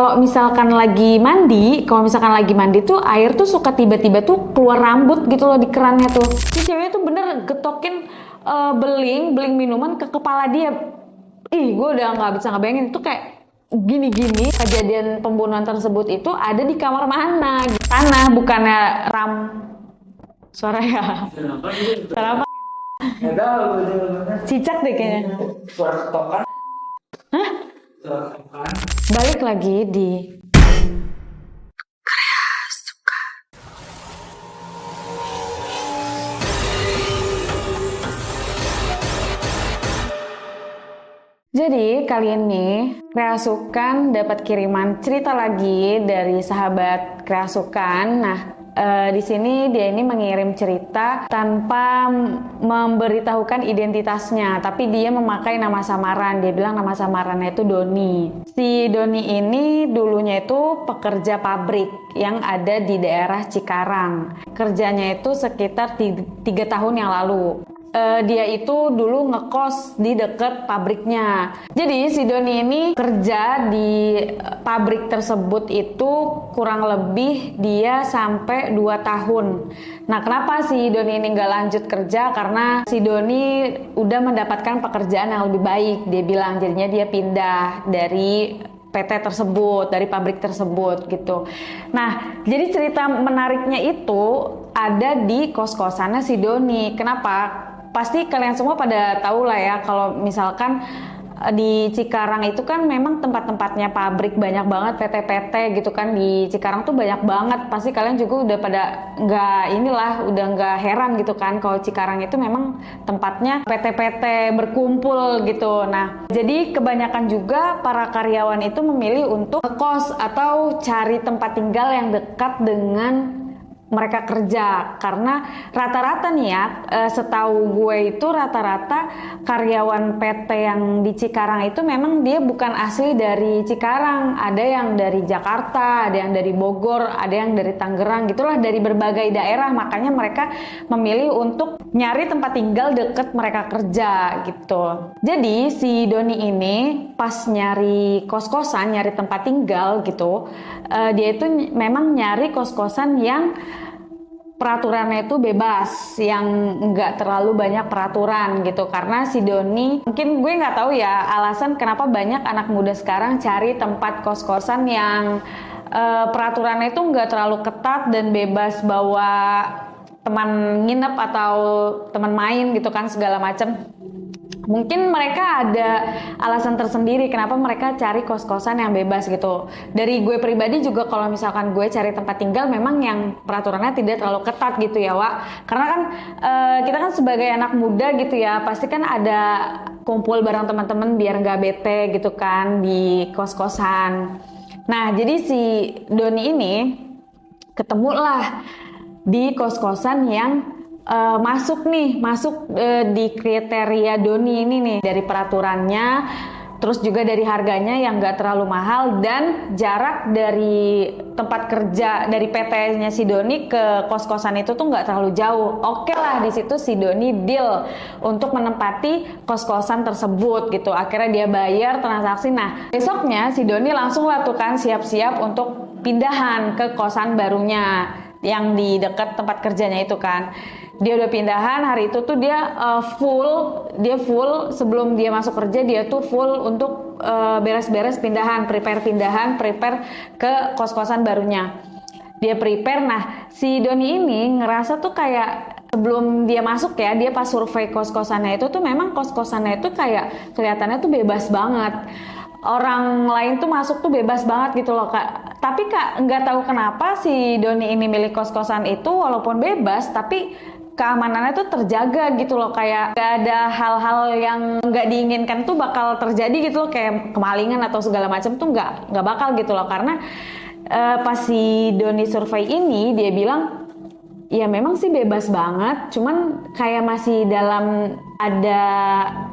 kalau misalkan lagi mandi tuh air tuh suka tiba-tiba tuh keluar rambut gitu loh di kerannya tuh. Si cewek tuh bener getokin beling minuman ke kepala dia. Ih, gue udah nggak bisa ngebayangin itu kayak gini-gini. Kejadian pembunuhan tersebut itu ada di kamar mana? Tanah, bukannya suara ya. Suara apa? Nggak tahu. Cicak deh kayaknya. Suara ketokan. Hah? Suara ketokan. Balik lagi di Jadi kali ini Kreasukan dapat kiriman cerita lagi dari sahabat Kreasukan. Nah, di sini dia ini mengirim cerita tanpa memberitahukan identitasnya, tapi dia memakai nama samaran. Dia bilang nama samarannya itu Doni. Si Doni ini dulunya itu pekerja pabrik yang ada di daerah Cikarang. Kerjanya itu sekitar 3 tahun yang lalu. Dia itu dulu ngekos di deket pabriknya. Jadi si Doni ini kerja di pabrik tersebut itu kurang lebih dia sampai 2 tahun. Nah, kenapa si Doni ini nggak lanjut kerja? Karena si Doni udah mendapatkan pekerjaan yang lebih baik. Dia bilang jadinya dia pindah dari PT tersebut, dari pabrik tersebut gitu. Nah, jadi cerita menariknya itu ada di kos-kosannya si Doni. Kenapa? Pasti kalian semua pada tahu lah ya, kalau misalkan di Cikarang itu kan memang tempat-tempatnya pabrik banyak banget, PT-PT gitu kan. Di Cikarang tuh banyak banget. Pasti kalian juga udah pada udah nggak heran gitu kan kalau Cikarang itu memang tempatnya PT-PT berkumpul gitu. Nah, jadi kebanyakan juga para karyawan itu memilih untuk ngekos atau cari tempat tinggal yang dekat dengan mereka kerja, karena rata-rata nih ya, setahu gue itu rata-rata karyawan PT yang di Cikarang itu memang dia bukan asli dari Cikarang. Ada yang dari Jakarta, ada yang dari Bogor, ada yang dari Tangerang, gitulah, dari berbagai daerah. Makanya mereka memilih untuk nyari tempat tinggal deket mereka kerja gitu. Jadi si Doni ini pas nyari kos-kosan, nyari tempat tinggal gitu, dia itu memang nyari kos-kosan yang peraturannya itu bebas, yang nggak terlalu banyak peraturan gitu. Karena si Doni, mungkin gue nggak tahu ya alasan kenapa banyak anak muda sekarang cari tempat kos-kosan yang peraturannya itu nggak terlalu ketat dan bebas bawa teman nginep atau teman main gitu kan, segala macam. Mungkin mereka ada alasan tersendiri kenapa mereka cari kos-kosan yang bebas gitu. Dari gue pribadi juga kalau misalkan gue cari tempat tinggal memang yang peraturannya tidak terlalu ketat gitu ya, Wak. Karena kan kita kan sebagai anak muda gitu ya, pasti kan ada kumpul bareng teman-teman biar nggak bete gitu kan di kos-kosan. Nah, jadi si Doni ini ketemulah di kos-kosan yang masuk di kriteria Doni ini nih, dari peraturannya, terus juga dari harganya yang nggak terlalu mahal, dan jarak dari tempat kerja dari PT-nya si Doni ke kos-kosan itu tuh nggak terlalu jauh. Oke lah, di situ si Doni deal untuk menempati kos-kosan tersebut gitu. Akhirnya dia bayar transaksi. Nah, besoknya si Doni langsung lah tuh kan siap-siap untuk pindahan ke kosan barunya yang di dekat tempat kerjanya itu kan. Dia udah pindahan hari itu tuh dia full sebelum dia masuk kerja, dia tuh full untuk beres-beres pindahan, prepare ke kos-kosan barunya. Dia prepare. Nah, si Doni ini ngerasa tuh kayak sebelum dia masuk ya, dia pas survei kos-kosannya itu tuh memang kos-kosannya itu kayak kelihatannya tuh bebas banget. Orang lain tuh masuk tuh bebas banget gitu loh, Kak. Tapi Kak, nggak tahu kenapa si Doni ini milik kos-kosan itu walaupun bebas, tapi keamanannya tuh terjaga gitu loh. Kayak gak ada hal-hal yang nggak diinginkan tuh bakal terjadi gitu loh, kayak kemalingan atau segala macam tuh nggak bakal gitu loh. Karena pas si Doni survei ini, dia bilang ya memang sih bebas banget, cuman kayak masih dalam ada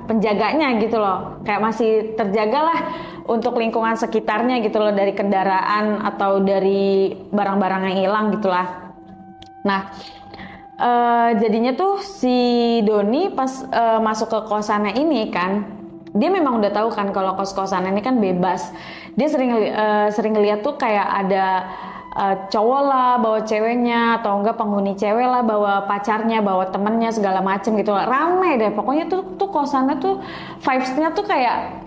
penjaganya gitu loh, kayak masih terjaga lah untuk lingkungan sekitarnya gitu loh, dari kendaraan atau dari barang-barang yang hilang gitulah. Nah, jadinya tuh si Doni pas masuk ke kosannya ini kan, dia memang udah tahu kan kalau kos-kosan ini kan bebas. Dia sering lihat tuh kayak ada cowok lah bawa ceweknya, atau enggak penghuni cewek lah bawa pacarnya, bawa temennya segala macem gitu lah. Rame deh pokoknya tuh kosannya tuh vibes-nya tuh kayak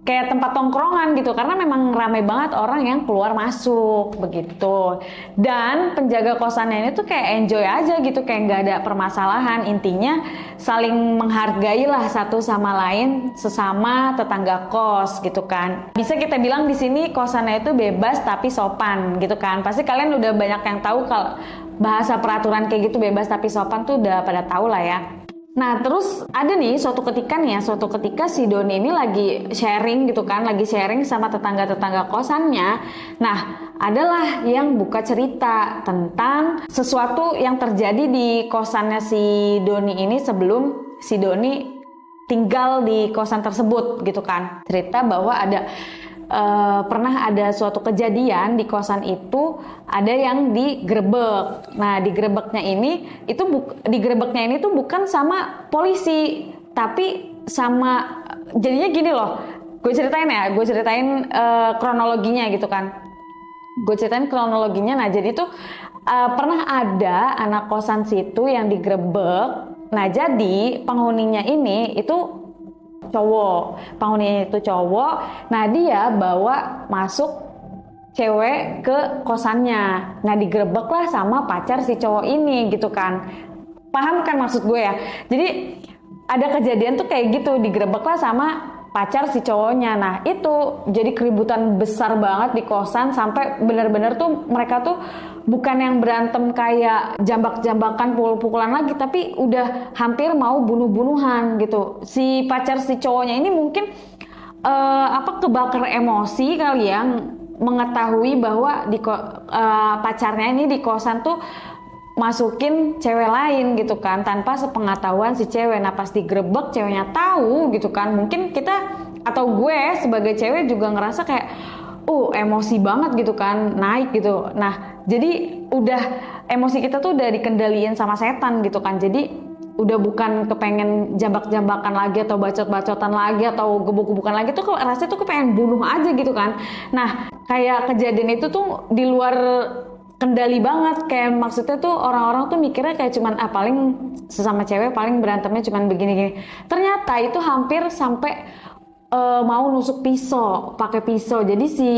tempat tongkrongan gitu, karena memang ramai banget orang yang keluar masuk begitu. Dan penjaga kosannya ini tuh kayak enjoy aja gitu, kayak nggak ada permasalahan. Intinya saling menghargai lah satu sama lain, sesama tetangga kos gitu kan. Bisa kita bilang di sini kosannya itu bebas tapi sopan gitu kan. Pasti kalian udah banyak yang tahu kalau bahasa peraturan kayak gitu, bebas tapi sopan tuh udah pada tahu lah ya. Nah terus ada nih suatu ketika si Doni ini lagi sharing gitu kan, lagi sharing sama tetangga-tetangga kosannya. Nah adalah yang buka cerita tentang sesuatu yang terjadi di kosannya si Doni ini sebelum si Doni tinggal di kosan tersebut gitu kan. Cerita bahwa pernah ada suatu kejadian di kosan itu, ada yang digerebek. Nah, digerebeknya ini tuh bukan sama polisi, tapi sama, jadinya gini loh. Gue ceritain kronologinya gitu kan. Nah, jadi tuh pernah ada anak kosan situ yang digerebek. Nah, jadi penghuninya ini itu penghuninya itu cowok. Nah dia bawa masuk cewek ke kosannya. Nah digerebek lah sama pacar si cowok ini gitu kan. Paham kan maksud gue ya? Jadi ada kejadian tuh kayak gitu, digerebek lah sama pacar si cowoknya. Nah itu jadi keributan besar banget di kosan, sampai bener-bener tuh mereka tuh bukan yang berantem kayak jambak-jambakan, pukul-pukulan lagi, tapi udah hampir mau bunuh-bunuhan gitu. Si pacar si cowoknya ini mungkin kebakar emosi kali ya, mengetahui bahwa pacarnya ini di kosan tuh masukin cewek lain gitu kan, tanpa sepengetahuan si cewek. Nah pas digerebek ceweknya tahu gitu kan, mungkin kita atau gue sebagai cewek juga ngerasa kayak emosi banget gitu kan, naik gitu. Nah jadi udah emosi kita tuh udah dikendaliin sama setan gitu kan. Jadi udah bukan kepengen jambak-jambakan lagi atau bacot-bacotan lagi atau gebuk-gebukan lagi, tuh rasanya tuh kepengen bunuh aja gitu kan. Nah kayak kejadian itu tuh di luar kendali banget, kayak maksudnya tuh orang-orang tuh mikirnya kayak cuman paling sesama cewek paling berantemnya cuman begini-gini. Ternyata itu hampir sampai mau nusuk pisau, pakai pisau. Jadi si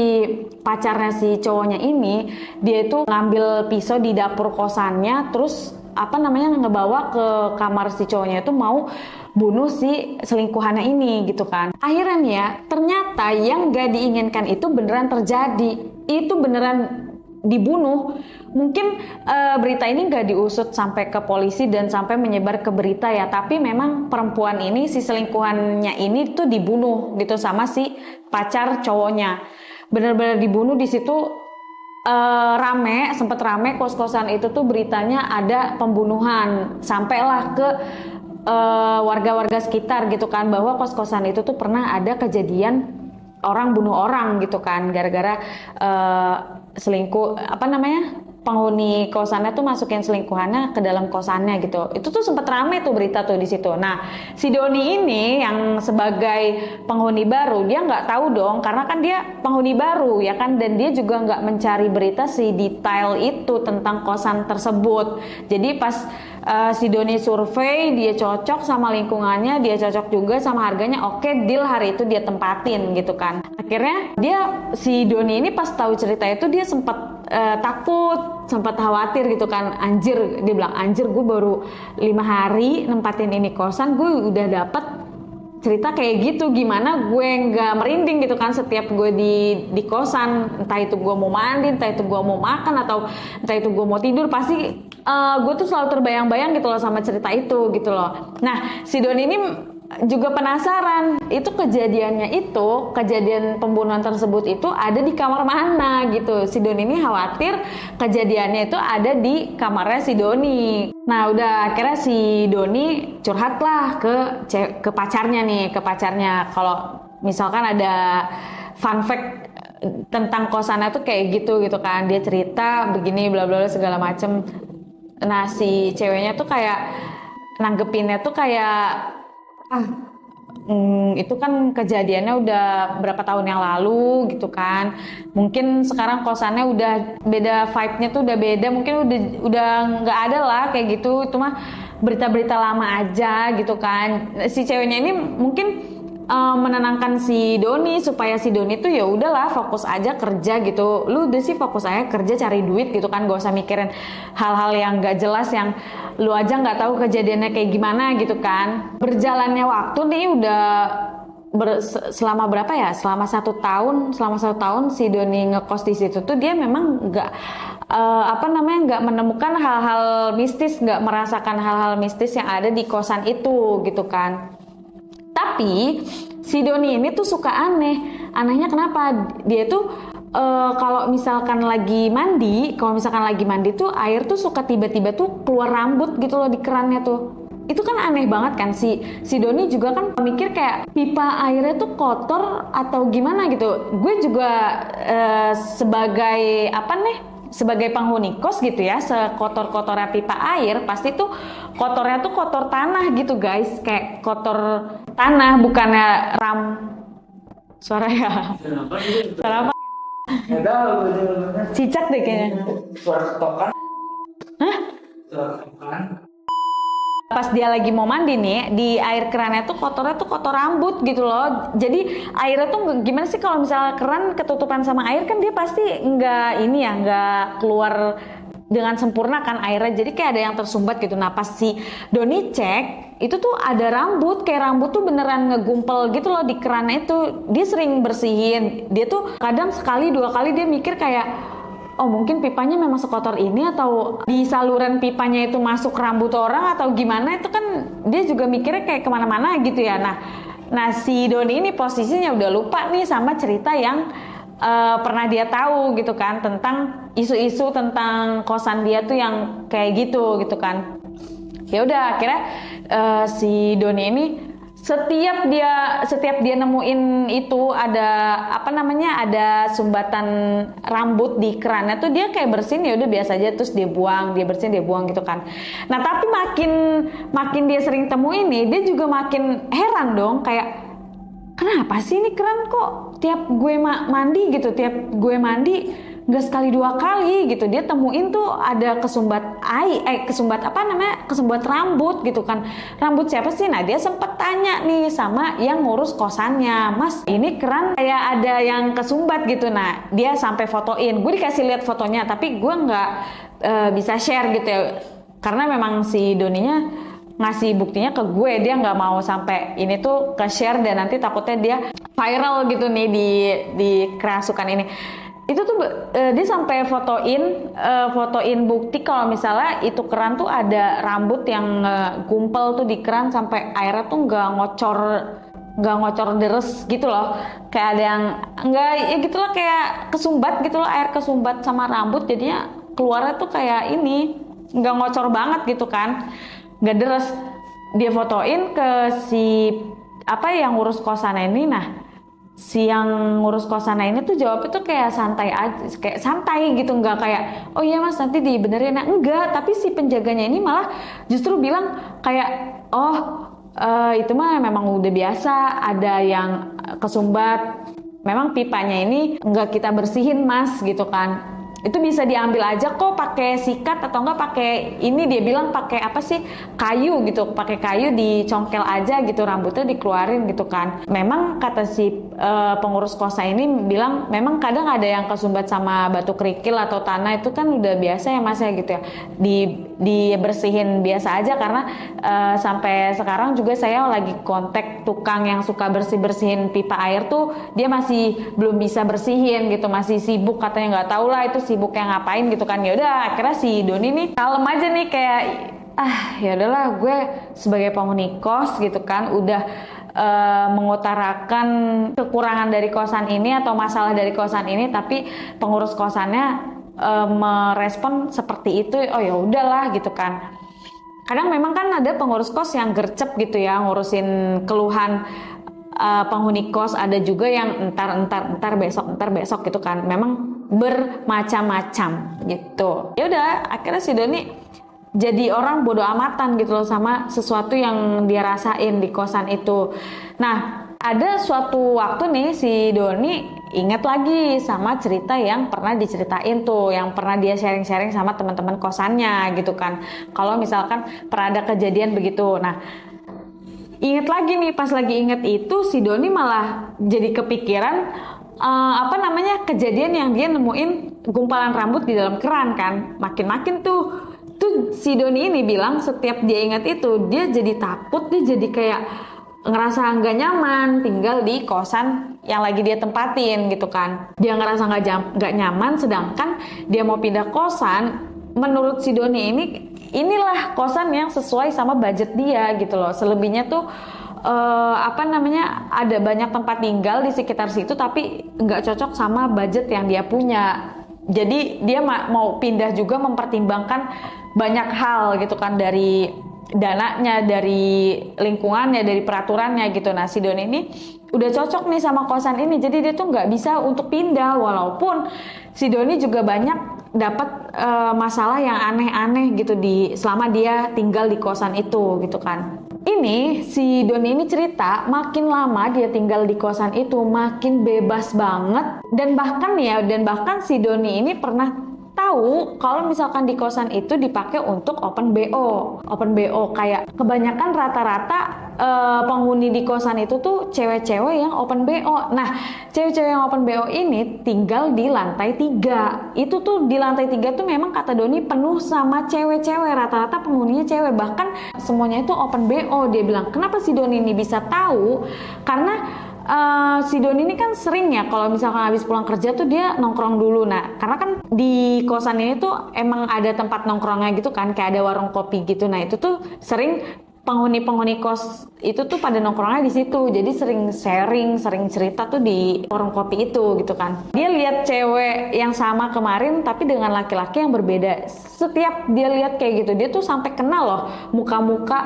pacarnya si cowoknya ini, dia itu ngambil pisau di dapur kosannya, terus ngebawa ke kamar si cowoknya itu mau bunuh si selingkuhannya ini gitu kan. Akhirnya nih ya, ternyata yang gak diinginkan itu beneran terjadi. Itu beneran dibunuh. Mungkin berita ini gak diusut sampai ke polisi dan sampai menyebar ke berita ya, tapi memang perempuan ini, si selingkuhannya ini tuh dibunuh gitu sama si pacar cowoknya. Bener-bener dibunuh. Di situ sempet rame kos-kosan itu tuh, beritanya ada pembunuhan, sampailah ke warga-warga sekitar gitu kan, bahwa kos-kosan itu tuh pernah ada kejadian orang bunuh orang gitu kan, gara-gara selingkuh, penghuni kosannya tuh masukin selingkuhannya ke dalam kosannya gitu. Itu tuh sempet rame tuh berita tuh di situ. Nah, si Doni ini yang sebagai penghuni baru, dia nggak tahu dong, karena kan dia penghuni baru ya kan, dan dia juga nggak mencari berita si detail itu tentang kosan tersebut. Jadi pas si Doni survei, dia cocok sama lingkungannya, dia cocok juga sama harganya, oke, deal, hari itu dia tempatin gitu kan. Akhirnya si Doni ini pas tahu cerita itu, dia sempat takut, sempat khawatir gitu kan. Dia bilang, anjir, gue baru 5 hari nempatin ini kosan, gue udah dapet cerita kayak gitu, gimana gue nggak merinding gitu kan setiap gue di kosan. Entah itu gue mau mandi, entah itu gue mau makan, atau entah itu gue mau tidur, pasti gue tuh selalu terbayang-bayang gitu loh sama cerita itu gitu loh. Nah si Doni ini juga penasaran, itu kejadian pembunuhan tersebut itu ada di kamar mana gitu. Si Doni ini khawatir kejadiannya itu ada di kamarnya si Doni. Nah udah akhirnya si Doni curhat lah ke pacarnya. Kalau misalkan ada fun fact tentang kosannya tuh kayak gitu kan, dia cerita begini bla bla segala macem. Nah si ceweknya tuh kayak nanggepinnya tuh kayak Itu kan kejadiannya udah berapa tahun yang lalu gitu kan. Mungkin sekarang kosannya udah beda, vibe-nya tuh udah beda, mungkin udah nggak ada lah kayak gitu. Itu mah berita-berita lama aja gitu kan. Si ceweknya ini mungkin menenangkan si Doni supaya si Doni tuh ya udahlah fokus aja kerja gitu. Lu udah sih fokus aja kerja cari duit gitu kan, gak usah mikirin hal-hal yang gak jelas yang lu aja nggak tahu kejadiannya kayak gimana gitu kan. Berjalannya waktu nih udah selama berapa ya? Selama satu tahun si Doni ngekos di situ tuh dia memang nggak nggak menemukan hal-hal mistis, nggak merasakan hal-hal mistis yang ada di kosan itu gitu kan. Tapi si Doni ini tuh suka aneh. Anehnya kenapa? Dia tuh kalau misalkan lagi mandi tuh air tuh suka tiba-tiba tuh keluar rambut gitu loh di kerannya tuh. Itu kan aneh banget kan. Si Doni juga kan mikir kayak pipa airnya tuh kotor atau gimana gitu. Gue juga sebagai penghuni kos gitu ya, sekotor-kotornya pipa air pasti tuh kotornya tuh kotor tanah gitu guys, kayak kotor tanah bukannya suara ya. Suara apa? Nggak tahu. Cicak deh kayaknya. Suara ketokan. Hah? Suara ketokan. Pas dia lagi mau mandi nih, di air kerannya tuh kotornya tuh kotor rambut gitu loh. Jadi airnya tuh gimana sih kalau misalnya keran ketutupan sama air kan dia pasti nggak keluar dengan sempurna kan airnya. Jadi kayak ada yang tersumbat gitu. Nah pas si Doni cek, itu tuh ada rambut, kayak rambut tuh beneran ngegumpel gitu loh di kerannya itu. Dia sering bersihin. Dia tuh kadang sekali dua kali dia mikir kayak, oh mungkin pipanya memang sekotor ini atau di saluran pipanya itu masuk rambut orang atau gimana, itu kan dia juga mikirnya kayak kemana-mana gitu ya. Nah si Doni ini posisinya udah lupa nih sama cerita yang pernah dia tahu gitu kan, tentang isu-isu tentang kosan dia tuh yang kayak gitu kan. Ya udah akhirnya si Doni ini setiap dia nemuin itu ada sumbatan rambut di kerannya tuh dia kayak bersihin, ya udah biasa aja, terus dia bersihin dia buang gitu kan. Nah tapi makin dia sering temuin nih, dia juga makin heran dong, kayak kenapa sih ini keran kok tiap gue mandi nggak sekali dua kali gitu dia temuin tuh ada kesumbat rambut gitu kan. Rambut siapa sih? Nah dia sempet tanya nih sama yang ngurus kosannya, Mas ini keran kayak ada yang kesumbat gitu. Nah dia sampai fotoin, gue dikasih lihat fotonya tapi gue nggak bisa share gitu ya, karena memang si Doninya ngasih buktinya ke gue, dia nggak mau sampai ini tuh ke share dan nanti takutnya dia viral gitu nih di kerasukan ini. Itu tuh dia sampai fotoin bukti kalau misalnya itu keran tuh ada rambut yang gumpel tuh di keran sampai airnya tuh nggak ngocor deres gitu loh, kayak ada yang nggak ya gitulah, kayak kesumbat gitu loh, air kesumbat sama rambut jadinya keluarnya tuh kayak ini nggak ngocor banget gitu kan, nggak deres. Dia fotoin ke yang ngurus kosan ini. Nah si yang ngurus kosan ini tuh jawabnya tuh kayak santai gitu, nggak kayak oh iya mas nanti dibenerin. Nah enggak, tapi si penjaganya ini malah justru bilang kayak itu mah memang udah biasa, ada yang kesumbat, memang pipanya ini nggak kita bersihin mas gitu kan. Itu bisa diambil aja kok pakai sikat atau enggak pakai ini, dia bilang pakai kayu gitu, pakai kayu dicongkel aja gitu, rambutnya dikeluarin gitu kan. Memang kata si pengurus kosan ini bilang memang kadang ada yang kesumbat sama batu kerikil atau tanah, itu kan udah biasa ya mas ya gitu ya, dibersihin biasa aja. Karena sampai sekarang juga saya lagi kontak tukang yang suka bersihin pipa air tuh, dia masih belum bisa bersihin gitu, masih sibuk katanya, nggak tahu lah itu sibuknya ngapain gitu kan. Ya udah akhirnya si Doni nih kalem aja nih, kayak ya udahlah gue sebagai penghuni kos gitu kan udah mengutarakan kekurangan dari kosan ini atau masalah dari kosan ini, tapi pengurus kosannya merespon seperti itu. Oh ya udahlah gitu kan. Kadang memang kan ada pengurus kos yang gercep gitu ya ngurusin keluhan penghuni kos, ada juga yang entar besok gitu kan. Memang bermacam-macam gitu. Ya udah akhirnya si Doni jadi orang bodoh amatan gitu loh sama sesuatu yang dia rasain di kosan itu. Nah, ada suatu waktu nih si Doni inget lagi sama cerita yang pernah diceritain tuh, yang pernah dia sharing-sharing sama teman-teman kosannya gitu kan. Kalau misalkan pernah ada kejadian begitu. Nah, inget lagi nih, pas lagi inget itu si Doni malah jadi kepikiran kejadian yang dia nemuin gumpalan rambut di dalam keran kan. Makin-makin tuh si Doni ini bilang setiap dia ingat itu dia jadi takut, dia jadi kayak ngerasa nggak nyaman tinggal di kosan yang lagi dia tempatin gitu kan. Dia ngerasa nggak nyaman, sedangkan dia mau pindah kosan. Menurut si Doni inilah kosan yang sesuai sama budget dia gitu loh. Selebihnya tuh ada banyak tempat tinggal di sekitar situ tapi nggak cocok sama budget yang dia punya. Jadi dia mau pindah juga mempertimbangkan banyak hal gitu kan, dari dananya, dari lingkungannya, dari peraturannya gitu. Nah, si Doni ini udah cocok nih sama kosan ini, jadi dia tuh nggak bisa untuk pindah, walaupun si Doni juga banyak dapat masalah yang aneh-aneh gitu selama dia tinggal di kosan itu gitu kan. Ini si Doni ini cerita makin lama dia tinggal di kosan itu makin bebas banget, dan bahkan si Doni ini pernah tahu kalau misalkan di kosan itu dipakai untuk open BO kayak kebanyakan rata-rata penghuni di kosan itu tuh cewek-cewek yang open BO. Nah, cewek-cewek yang open BO ini tinggal di lantai 3. Itu tuh di lantai 3 tuh memang kata Doni penuh sama cewek-cewek, rata-rata penghuninya cewek, bahkan semuanya itu open BO. Dia bilang, kenapa si Doni ini bisa tahu? Karena si Doni ini kan sering ya kalau misalkan habis pulang kerja tuh dia nongkrong dulu. Nah, karena kan di kosan ini tuh emang ada tempat nongkrongnya gitu kan, kayak ada warung kopi gitu. Nah, itu tuh sering penghuni kos itu tuh pada nongkrongnya di situ. Jadi sering cerita tuh di warung kopi itu gitu kan. Dia lihat cewek yang sama kemarin tapi dengan laki-laki yang berbeda. Setiap dia lihat kayak gitu, dia tuh sampai kenal loh muka-muka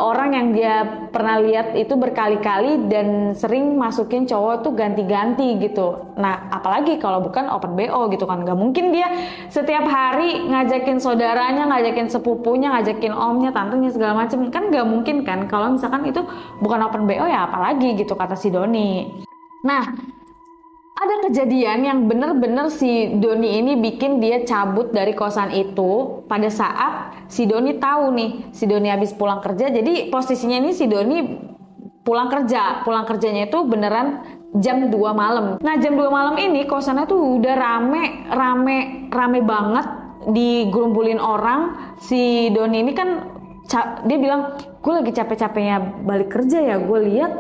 orang yang dia pernah lihat itu berkali-kali, dan sering masukin cowok tuh ganti-ganti gitu. Nah, apalagi kalau bukan open BO gitu kan. Gak mungkin dia setiap hari ngajakin saudaranya, ngajakin sepupunya, ngajakin omnya, tantenya segala macam. Kan gak mungkin kan. Kalau misalkan itu bukan open BO ya apalagi gitu, kata si Doni. Nah, ada kejadian yang bener-bener si Doni ini bikin dia cabut dari kosan itu pada saat si Doni tahu nih, si Doni habis pulang kerja. Jadi posisinya ini si Doni pulang kerjanya itu beneran jam 2 malam. Nah, jam 2 malam ini kosannya tuh udah rame banget, digerumbulin orang. Si Doni ini kan dia bilang, gue lagi capek-capeknya balik kerja ya, gue lihat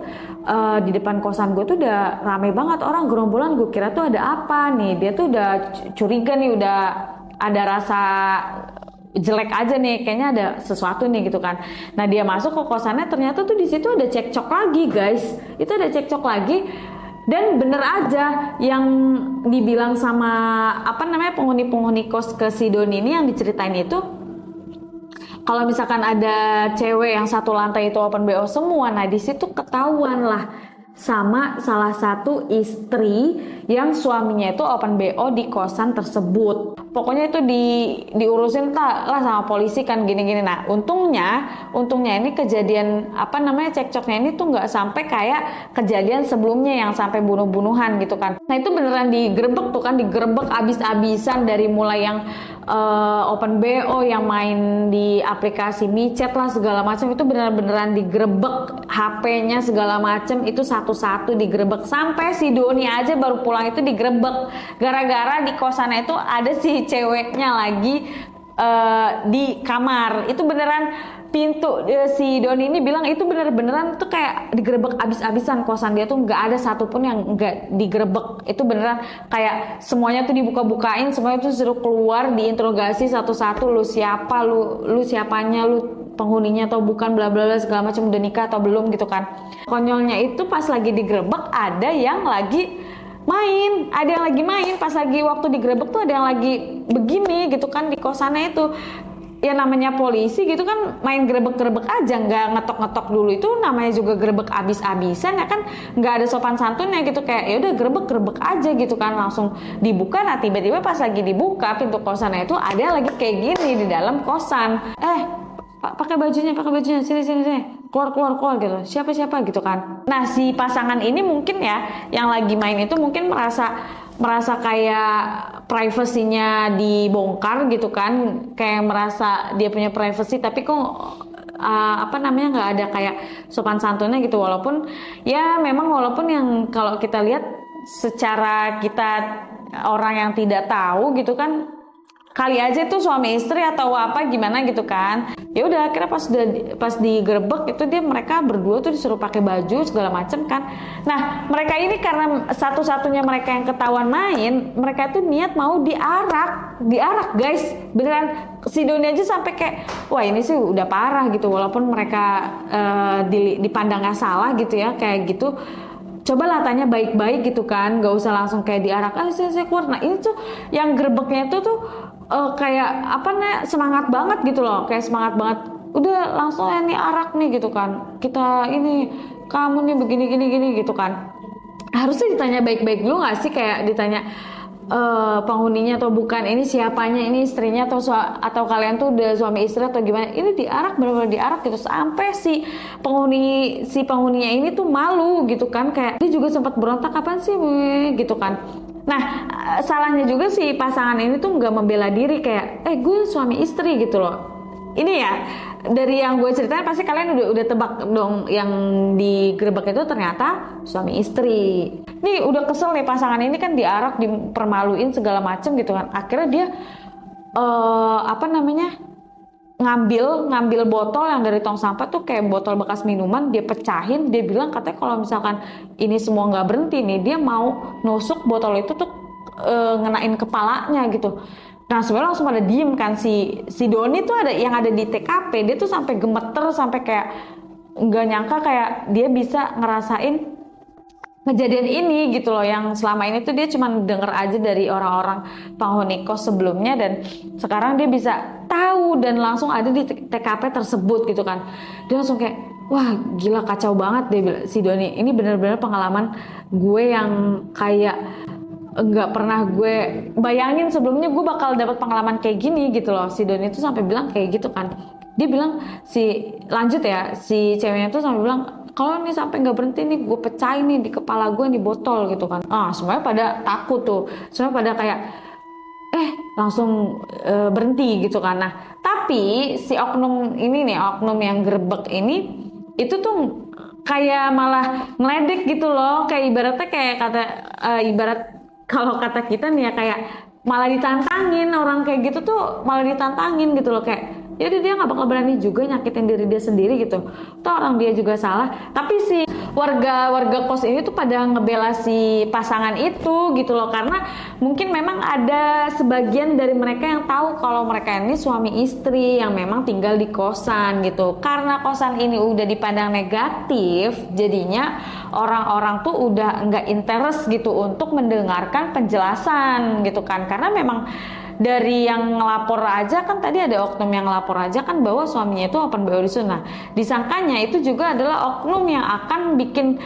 di depan kosan gue tuh udah rame banget orang gerombolan, gue kira tuh ada apa nih. Dia tuh udah curiga nih, udah ada rasa jelek aja nih, kayaknya ada sesuatu nih gitu kan. Nah, dia masuk ke kosannya, ternyata tuh di situ ada cekcok lagi guys. Itu ada cekcok lagi, dan bener aja yang dibilang sama penghuni kos ke si Doni ini yang diceritain itu, kalau misalkan ada cewek yang satu lantai itu open BO semua, nah di situ ketahuan lah sama salah satu istri yang suaminya itu open BO di kosan tersebut. Pokoknya itu diurusin lah sama polisi kan, gini-gini. Nah, untungnya ini kejadian cekcoknya ini tuh nggak sampai kayak kejadian sebelumnya yang sampai bunuh-bunuhan gitu kan. Nah, itu beneran digerebek tuh kan, digerebek abis-abisan, dari mulai yang open BO, yang main di aplikasi micet lah segala macam, itu beneran digerebek, HP-nya segala macam itu satu-satu digerebek. Sampai si Doni aja baru pulang itu digerebek gara-gara di kosannya itu ada si ceweknya lagi di kamar. Itu beneran pintu, si Doni ini bilang itu beneran tuh kayak digerebek abis-abisan. Kosan dia tuh nggak ada satupun yang nggak digerebek. Itu beneran kayak semuanya tuh dibuka-bukain, semuanya tuh suruh keluar, diinterogasi satu-satu, lu siapa, lu siapanya, lu penghuninya atau bukan, bla bla bla segala macam, udah nikah atau belum gitu kan. Konyolnya itu pas lagi digerebek ada yang lagi main, pas lagi waktu digerebek tuh ada yang lagi begini gitu kan di kosannya itu. ya namanya polisi gitu kan main grebek-grebek aja, nggak ngetok-ngetok dulu, itu namanya juga grebek abis-abisan ya kan, nggak ada sopan santunnya gitu, kayak ya udah grebek-grebek aja gitu kan, langsung dibuka. Nah tiba-tiba pas lagi dibuka pintu kosannya itu ada lagi kayak gini di dalam kosan, pakai bajunya, sini keluar gitu, siapa gitu kan. Nah si pasangan ini mungkin ya yang lagi main itu mungkin merasa kayak privasinya dibongkar gitu kan, kayak merasa dia punya privasi tapi kok nggak ada kayak sopan santunnya gitu. Walaupun yang kalau kita lihat secara kita orang yang tidak tahu gitu kan, kali aja itu suami istri atau apa gimana gitu kan. Ya udah akhirnya pas digerebek itu mereka berdua tuh disuruh pakai baju segala macem kan. Nah mereka ini karena satu-satunya mereka yang ketahuan main, mereka tuh niat mau diarak guys, beneran. Si Doni aja sampai kayak wah ini sih udah parah gitu, walaupun mereka dipandangnya salah gitu ya kayak gitu. Cobalah tanya baik-baik gitu kan, gak usah langsung kayak diarak, saya keluar. Nah ini tuh yang gerebeknya itu tuh kayak semangat banget gitu loh, kayak semangat banget. Udah langsung ini arak nih gitu kan, kita ini kamu nih begini gitu kan. Harusnya ditanya baik-baik dulu nggak sih, kayak ditanya penghuninya atau bukan, ini siapanya, ini istrinya atau kalian tuh udah suami istri atau gimana. Ini diarak, benar-benar diarak gitu, sampai si penghuninya ini tuh malu gitu kan, kayak dia juga sempat berontak, kapan sih gitu kan. Nah salahnya juga si pasangan ini tuh nggak membela diri, kayak gue suami istri gitu loh. Ini ya dari yang gue ceritain pasti kalian udah tebak dong, yang digerebek itu ternyata suami istri. Nih udah kesel nih pasangan ini kan, diarak, dipermaluin segala macem gitu kan. Akhirnya dia ngambil botol yang dari tong sampah tuh, kayak botol bekas minuman, dia pecahin. Dia bilang katanya kalau misalkan ini semua nggak berhenti nih, dia mau nusuk botol itu tuh ngenain kepalanya gitu. Nah sebenarnya langsung pada diem kan. Si Doni tuh ada di TKP, dia tuh sampai gemeter, sampai kayak nggak nyangka kayak dia bisa ngerasain kejadian ini gitu loh, yang selama ini tuh dia cuma denger aja dari orang-orang penghuni kos sebelumnya, dan sekarang dia bisa tahu dan langsung ada di TKP tersebut gitu kan. Dia langsung kayak wah gila, kacau banget dia bilang, si Doni ini benar-benar pengalaman gue yang kayak nggak pernah gue bayangin sebelumnya gue bakal dapat pengalaman kayak gini gitu loh. Si Doni itu sampai bilang kayak gitu kan, dia bilang si ceweknya tuh sampai bilang kalau ini sampai nggak berhenti nih gue pecahin nih di kepala gue nih botol gitu kan. Semuanya pada takut tuh, semuanya pada kayak langsung berhenti gitu kan. Nah tapi si oknum yang gerebek ini itu tuh kayak malah ngeledek gitu loh, kayak ibaratnya kayak ibarat kalau kata kita nih ya, kayak malah ditantangin. Orang kayak gitu tuh malah ditantangin gitu loh, kayak jadi dia nggak bakal berani juga nyakitin diri dia sendiri gitu. Toh orang dia juga salah. Tapi si warga kos ini tuh pada ngebela si pasangan itu gitu loh, karena mungkin memang ada sebagian dari mereka yang tahu kalau mereka ini suami istri yang memang tinggal di kosan gitu. Karena kosan ini udah dipandang negatif, jadinya orang-orang tuh udah nggak interest gitu untuk mendengarkan penjelasan gitu kan. Karena memang dari yang ngelapor aja kan, tadi ada oknum yang ngelapor aja kan bahwa suaminya itu open BO di sana. Disangkanya itu juga adalah oknum yang akan bikin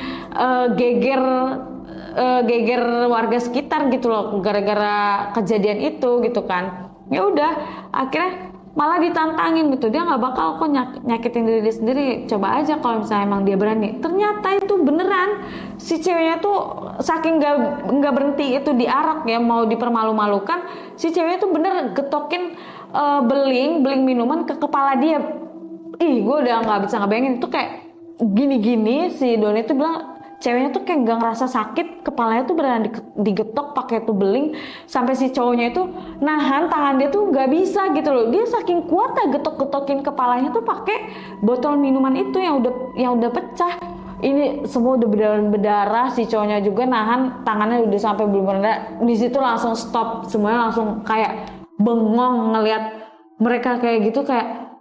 geger warga sekitar gitu loh, gara-gara kejadian itu gitu kan. Ya udah akhirnya malah ditantangin gitu, dia nggak bakal kok nyakitin diri dia sendiri, coba aja kalau misalnya emang dia berani. Ternyata itu beneran, si ceweknya tuh saking nggak berhenti itu diarak ya, mau dipermalu-malukan, si ceweknya tuh bener getokin beling minuman ke kepala dia. Gue udah nggak bisa ngebayangin itu, kayak gini-gini. Si Doni tuh bilang ceweknya tuh kayak gak ngerasa sakit, kepalanya tuh beneran digetok pakai tuh beling, sampai si cowoknya itu nahan tangan dia tuh nggak bisa gitu loh. Dia saking kuatnya getok-getokin kepalanya tuh pakai botol minuman itu yang udah pecah. Ini semua udah berdarah, si cowoknya juga nahan tangannya udah sampai belum berdarah. Di situ langsung stop, semuanya langsung kayak bengong ngelihat mereka kayak gitu, kayak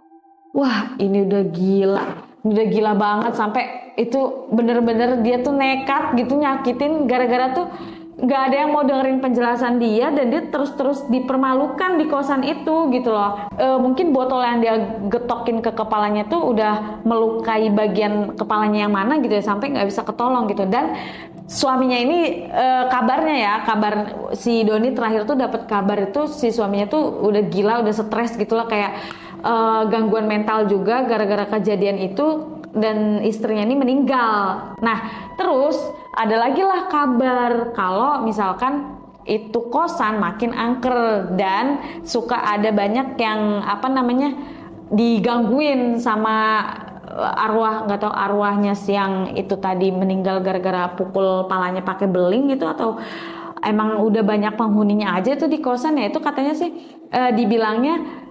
wah ini udah gila banget. Sampai itu bener-bener dia tuh nekat gitu nyakitin, gara-gara tuh nggak ada yang mau dengerin penjelasan dia dan dia terus-terus dipermalukan di kosan itu gitu loh. Mungkin botol yang dia getokin ke kepalanya tuh udah melukai bagian kepalanya yang mana gitu ya, sampai nggak bisa ketolong gitu. Dan suaminya ini kabarnya ya, kabar si Doni terakhir tuh dapat kabar itu si suaminya tuh udah gila, udah stres gitu lah, kayak gangguan mental juga gara-gara kejadian itu, dan istrinya ini meninggal. Nah, terus ada lagi lah kabar kalau misalkan itu kosan makin angker dan suka ada banyak yang digangguin sama arwah, nggak tahu arwahnya si yang itu tadi meninggal gara-gara pukul palanya pakai beling gitu, atau emang udah banyak penghuninya aja tuh di kosan ya. Itu katanya sih dibilangnya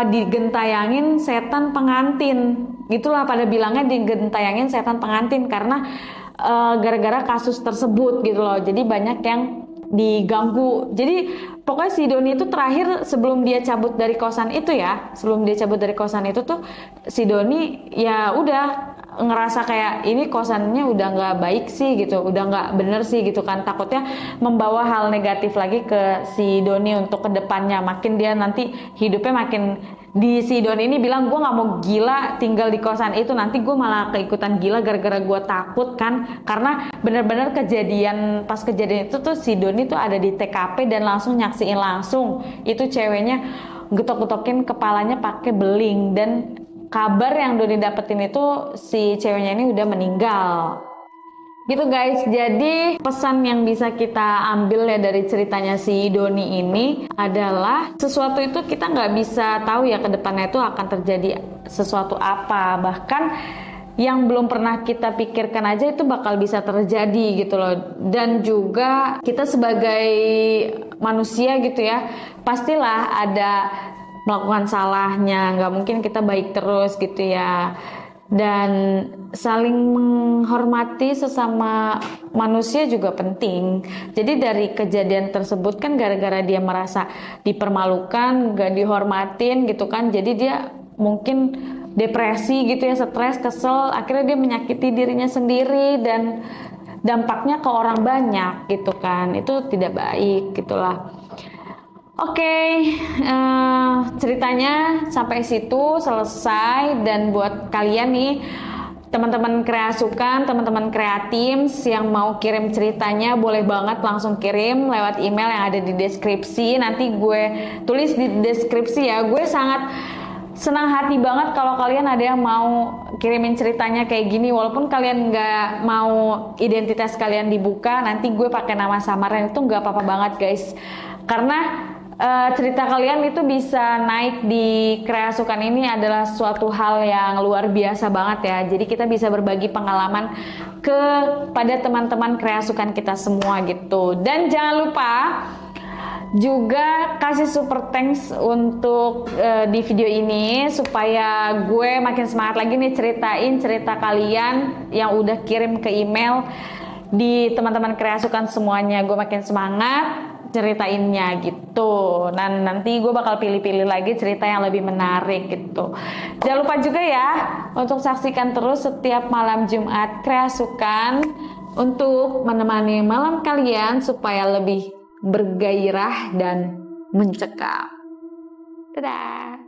digentayangin setan pengantin gitulah, pada bilangnya digentayangin setan pengantin karena gara-gara kasus tersebut gitu loh. Jadi banyak yang diganggu. Jadi pokoknya si Doni itu terakhir sebelum dia cabut dari kosan itu tuh si Doni ya udah ngerasa kayak ini kosannya udah nggak baik sih gitu, udah nggak bener sih gitu kan, takutnya membawa hal negatif lagi ke si Doni untuk kedepannya. Makin dia nanti hidupnya makin si Doni ini bilang, gue nggak mau gila tinggal di kosan itu, nanti gue malah keikutan gila gara-gara gue takut kan. Karena bener-bener pas kejadian itu tuh si Doni tuh ada di TKP dan langsung nyaksiin langsung itu ceweknya getok-getokin kepalanya pakai beling, dan kabar yang Doni dapetin itu si ceweknya ini udah meninggal. Gitu guys, jadi pesan yang bisa kita ambil ya dari ceritanya si Doni ini adalah sesuatu itu kita nggak bisa tahu ya ke depannya itu akan terjadi sesuatu apa. Bahkan yang belum pernah kita pikirkan aja itu bakal bisa terjadi gitu loh. Dan juga kita sebagai manusia gitu ya, pastilah ada melakukan salahnya, nggak mungkin kita baik terus gitu ya. Dan saling menghormati sesama manusia juga penting. Jadi dari kejadian tersebut kan gara-gara dia merasa dipermalukan, gak dihormatin gitu kan, jadi dia mungkin depresi gitu ya, stres, kesel, akhirnya dia menyakiti dirinya sendiri dan dampaknya ke orang banyak gitu kan. Itu tidak baik gitulah. Oke, ceritanya sampai situ selesai. Dan buat kalian nih teman-teman kreasukan, teman-teman kreatims yang mau kirim ceritanya, boleh banget langsung kirim lewat email yang ada di deskripsi. Nanti gue tulis di deskripsi ya. Gue sangat senang hati banget kalau kalian ada yang mau kirimin ceritanya kayak gini, walaupun kalian nggak mau identitas kalian dibuka, nanti gue pakai nama samaran itu nggak apa-apa banget guys, karena cerita kalian itu bisa naik di kreasukan ini adalah suatu hal yang luar biasa banget ya. Jadi kita bisa berbagi pengalaman kepada teman-teman kreasukan kita semua gitu. Dan jangan lupa juga kasih super thanks untuk di video ini supaya gue makin semangat lagi nih ceritain cerita kalian yang udah kirim ke email di teman-teman kreasukan semuanya. Gue makin semangat ceritainnya gitu. Dan nanti gue bakal pilih-pilih lagi cerita yang lebih menarik gitu. Jangan lupa juga ya untuk saksikan terus setiap malam Jumat kreasukan untuk menemani malam kalian supaya lebih bergairah dan mencekam. Dadah.